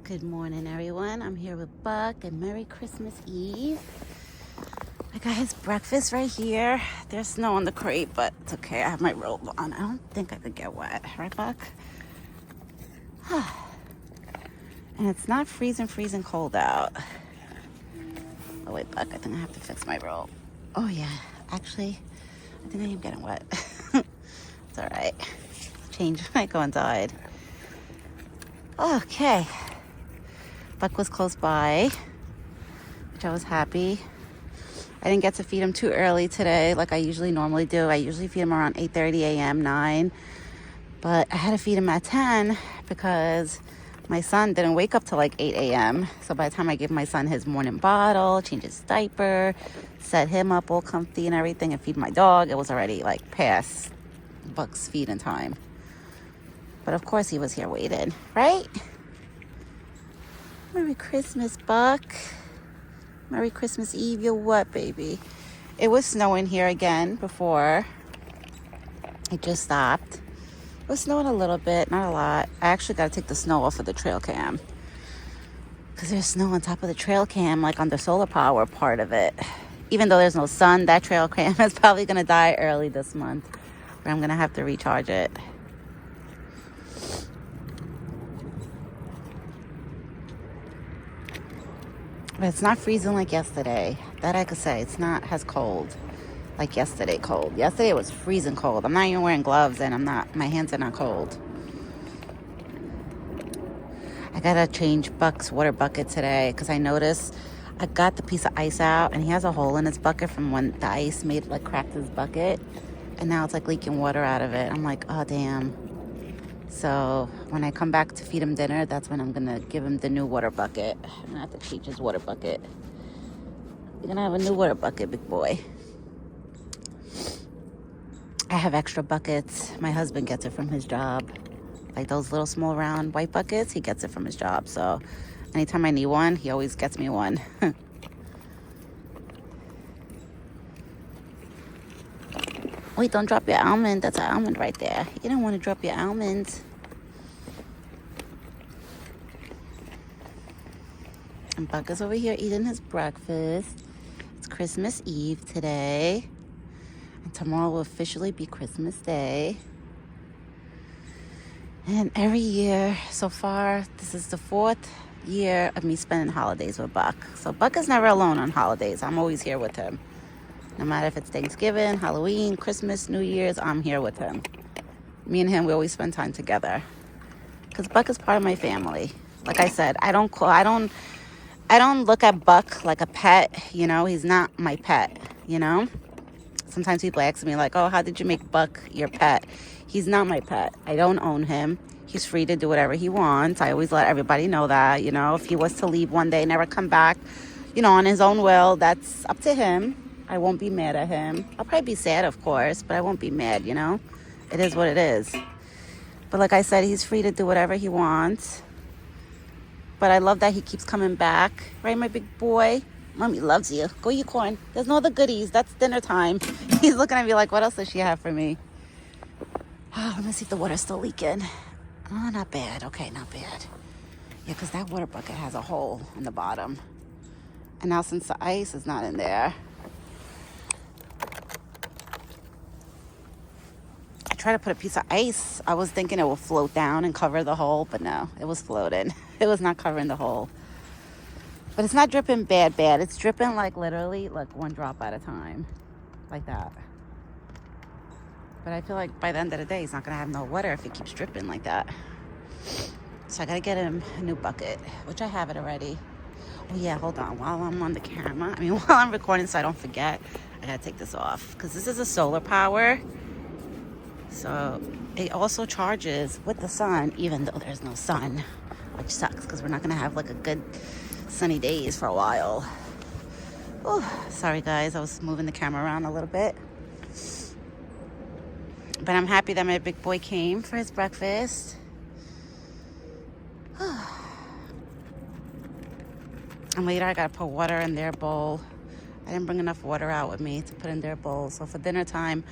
Good morning, everyone. I'm here with Buck, and Merry Christmas Eve. I got his breakfast right here. There's snow on the crate, but it's okay. I have my robe on. I don't think I could get wet. Right, Buck? And it's not freezing cold out. Oh, wait, Buck. I think I have to fix my robe. Oh, yeah. Actually, I think I am getting wet. It's all right. Change might go inside. Okay. Buck was close by, which I was happy. I didn't get to feed him too early today like I usually normally do. I usually feed him around 8:30 a.m., 9. But I had to feed him at 10 because my son didn't wake up till like 8 a.m. So by the time I give my son his morning bottle, change his diaper, set him up all comfy and everything, and feed my dog, it was already like past Buck's feeding time. But of course he was here waiting, right? Merry Christmas, Buck. Merry Christmas Eve. You're what, baby? It was snowing here again before. It just stopped. It was snowing a little bit, not a lot. I actually got to take the snow off of the trail cam because there's snow on top of the trail cam, like on the solar power part of it. Even though there's no sun, that trail cam is probably going to die early this month, where I'm going to have to recharge it. But it's not freezing like yesterday. That I could say. It's not as cold like yesterday cold. Yesterday it was freezing cold. I'm not even wearing gloves and my hands are not cold. I gotta change Buck's water bucket today because I noticed I got the piece of ice out and he has a hole in his bucket from when the ice cracked his bucket. And now it's like leaking water out of it. I'm like, oh damn. So when I come back to feed him dinner, that's when I'm going to give him the new water bucket. I'm going to have to change his water bucket. You're going to have a new water bucket, big boy. I have extra buckets. My husband gets it from his job. Like those little small round white buckets, he gets it from his job. So anytime I need one, he always gets me one. Wait, don't drop your almond. That's an almond right there. You don't want to drop your almonds. And Buck is over here eating his breakfast. It's Christmas Eve today. And tomorrow will officially be Christmas Day. And every year so far, this is the 4th year of me spending holidays with Buck. So Buck is never alone on holidays. I'm always here with him. No matter if it's Thanksgiving, Halloween, Christmas, New Year's, I'm here with him. Me and him, we always spend time together. Because Buck is part of my family. Like I said, I don't look at Buck like a pet, you know? He's not my pet, you know? Sometimes people ask me like, oh, how did you make Buck your pet? He's not my pet. I don't own him. He's free to do whatever he wants. I always let everybody know that, you know? If he was to leave one day, never come back, you know, on his own will, that's up to him. I won't be mad at him. I'll probably be sad, of course, but I won't be mad, you know? It is what it is. But like I said, he's free to do whatever he wants. But I love that he keeps coming back. Right, my big boy? Mommy loves you. Go eat corn. There's no other goodies. That's dinner time. He's looking at me like, what else does she have for me? Oh, let me see if the water's still leaking. Oh, not bad. Okay, not bad. Yeah, because that water bucket has a hole in the bottom. And now since the ice is not in there, try to put a piece of ice. I was thinking it will float down and cover the hole, but no, it was floating. It was not covering the hole. But it's not dripping bad. It's dripping like literally like one drop at a time. Like that. But I feel like by the end of the day, he's not going to have no water if it keeps dripping like that. So I got to get him a new bucket, which I have it already. Oh yeah, hold on. While I'm on the camera, while I'm recording so I don't forget, I got to take this off. Because this is a solar power. So it also charges with the sun, even though there's no sun, which sucks because we're not going to have like a good sunny days for a while. Oh, sorry guys, I was moving the camera around a little bit. But I'm happy that my big boy came for his breakfast. And later I got to put water in their bowl. I didn't bring enough water out with me to put in their bowl. So for dinner time,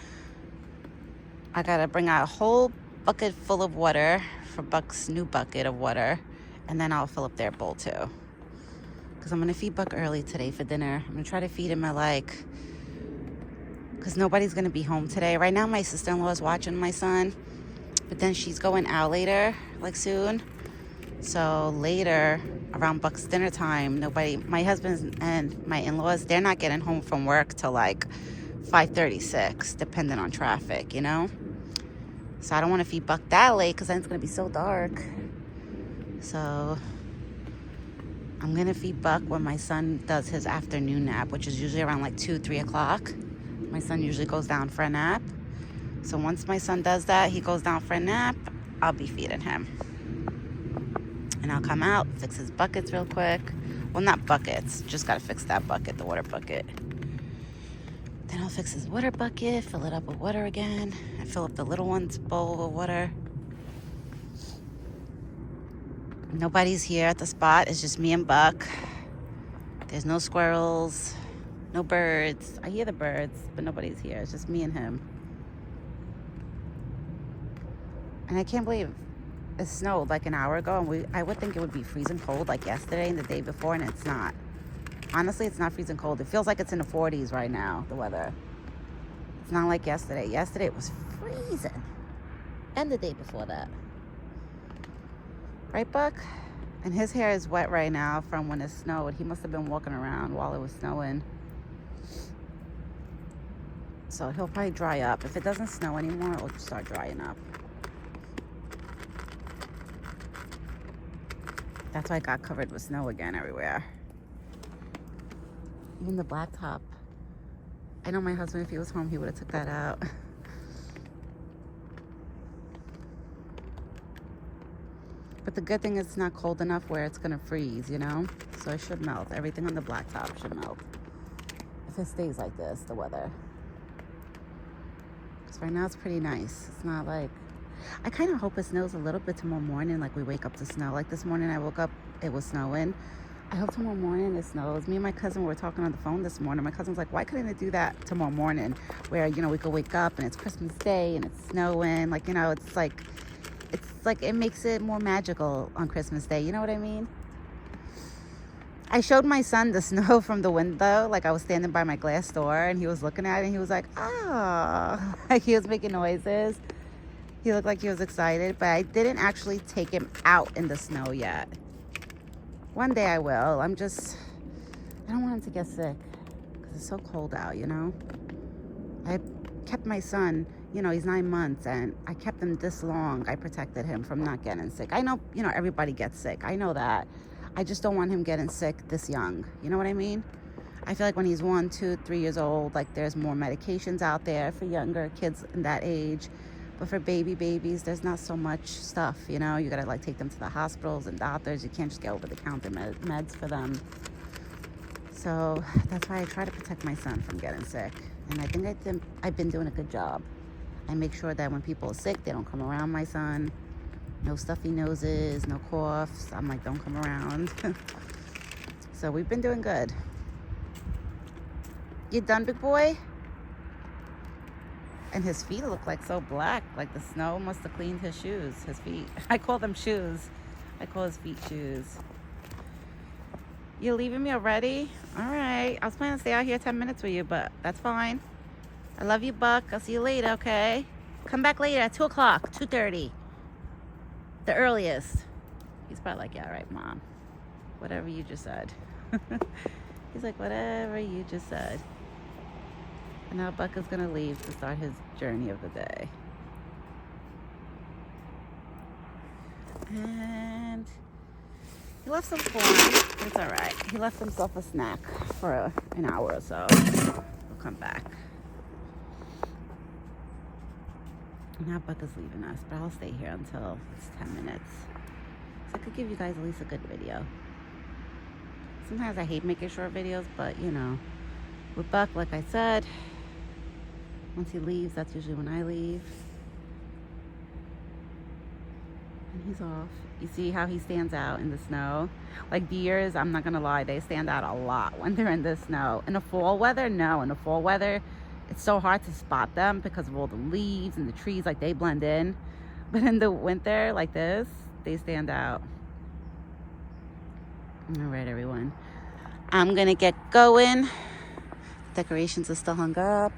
I gotta bring out a whole bucket full of water for Buck's new bucket of water And then I'll fill up their bowl too. Because I'm going to feed Buck early today for dinner. I'm going to try to feed him at like... Because nobody's going to be home today. Right now, my sister-in-law is watching my son. But then she's going out later, like soon. So later, around Buck's dinner time, my husband and my in-laws, they're not getting home from work till like 5:36, depending on traffic, you know? So I don't want to feed Buck that late because then it's going to be so dark. So I'm going to feed Buck when my son does his afternoon nap, which is usually around like 2, 3 o'clock. My son usually goes down for a nap. So once my son does that, he goes down for a nap, I'll be feeding him. And I'll come out, fix his buckets real quick. Well, not buckets, just got to fix that bucket, the water bucket. Then I'll fix his water bucket, fill it up with water again. I fill up the little one's bowl with water. Nobody's here at the spot. It's just me and Buck. There's no squirrels, no birds. I hear the birds, but nobody's here. It's just me and him. And I can't believe it snowed like an hour ago, and I would think it would be freezing cold like yesterday and the day before, and it's not. Honestly, it's not freezing cold. It feels like it's in the 40s right now, the weather. It's not like yesterday. Yesterday it was freezing. And the day before that. Right, Buck? And his hair is wet right now from when it snowed. He must have been walking around while it was snowing. So he'll probably dry up. If it doesn't snow anymore, it'll start drying up. That's why it got covered with snow again everywhere. Even the blacktop. I know my husband, if he was home, he would have took that out. But the good thing is it's not cold enough where it's going to freeze, you know? So it should melt. Everything on the blacktop should melt. If it stays like this, the weather. Because right now it's pretty nice. It's not like... I kind of hope it snows a little bit tomorrow morning, like we wake up to snow. Like this morning I woke up, it was snowing. I hope tomorrow morning it snows. Me and my cousin were talking on the phone this morning. My cousin's like, why couldn't it do that tomorrow morning? Where, you know, we could wake up and it's Christmas Day and it's snowing. Like, you know, it's like it makes it more magical on Christmas Day. You know what I mean? I showed my son the snow from the window. Like I was standing by my glass door and he was looking at it and he was like, oh, like he was making noises. He looked like he was excited, but I didn't actually take him out in the snow yet. One day I will. I don't want him to get sick because it's so cold out, you know? I kept my son, you know, he's 9 months, and I kept him this long. I protected him from not getting sick. I know, you know, everybody gets sick. I know that. I just don't want him getting sick this young. You know what I mean? I feel like when he's 1, 2, 3 years old, like there's more medications out there for younger kids in that age. But for babies, there's not so much stuff, you know? You gotta like take them to the hospitals and doctors. You can't just get over-the-counter meds for them. So that's why I try to protect my son from getting sick. And I think I've been doing a good job. I make sure that when people are sick, they don't come around my son. No stuffy noses, no coughs. I'm like, don't come around. So we've been doing good. You done, big boy? And his feet look like so black. Like the snow must have cleaned his shoes, his feet. I call them shoes. I call his feet shoes. You leaving me already? All right. I was planning to stay out here 10 minutes with you, but that's fine. I love you, Buck. I'll see you later, okay? Come back later at 2 o'clock, 2:30. The earliest. He's probably like, yeah, right, Mom. Whatever you just said. He's like, whatever you just said. And now Buck is going to leave to start his journey of the day. And he left some corn. But it's all right. He left himself a snack for an hour or so. He'll come back. And now Buck is leaving us, but I'll stay here until it's 10 minutes. So I could give you guys at least a good video. Sometimes I hate making short videos, but you know, with Buck, like I said, once he leaves, that's usually when I leave. And he's off. You see how he stands out in the snow? Like deers, I'm not gonna lie, they stand out a lot when they're in the snow. In the fall weather, no. In the fall weather, it's so hard to spot them because of all the leaves and the trees, like they blend in. But in the winter, like this, they stand out. All right, everyone. I'm gonna get going. Decorations are still hung up,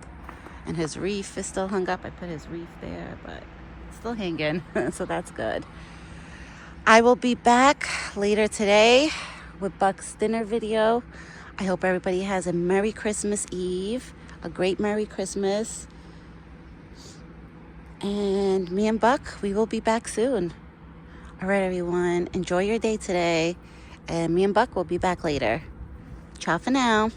and his wreath is still hung up. I put his wreath there, but it's still hanging, so that's good. I will be back later today with Buck's dinner video. I hope everybody has a Merry Christmas Eve, a great Merry Christmas. And me and Buck, we will be back soon. All right, everyone, enjoy your day today. And me and Buck will be back later. Ciao for now.